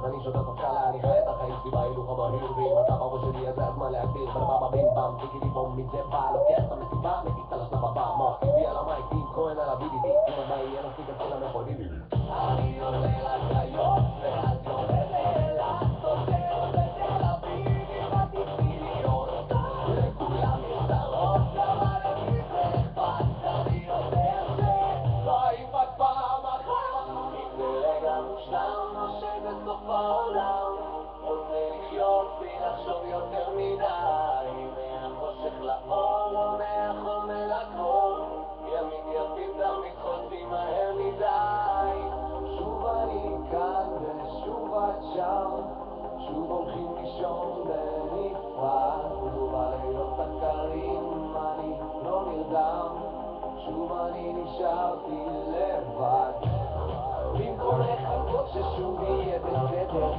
אני שוטר תפקלה, אני חי את החיים סביב ההילוך המהיר, ואם אתה בראש שלי אז זה הזמן להגדיר בלבבה בים בם, טיקילי בום מזה בא, לוקח את המסיבה, מטיס על השלב הבא, מוח טבעי על המייק, עם כהן על ה-BDD, אם עדיין יהיה נסיק אז כולם יכולים. אני עולה לקיות ואז יורד לאילת, סוגר בתל אביב עם הטיפיליות, לכולם יש צרות, למה למי זה אכפת, אני יודע שלא יפת פעם אחת, אם זה רגע מושלם או שבסוף העולם רוצה לחיות בלי לחשוב יותר מדי, מהחושך לאור או מהחום אל הכל, ימים יפים תמיד חולפים מהר מדי. שוב אני כאן ושוב את שם, שוב הולכים לישון בנפרד, ובלילות הקרים אני לא נרדם, שוב אני נשארתי לבד. במקום לחכות ששוב יהיה בסדר,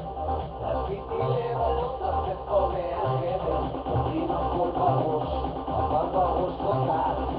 רציתי לבלות לצאת פה מהחדר, אומרים הכל בראש, אבל בראש לא טס.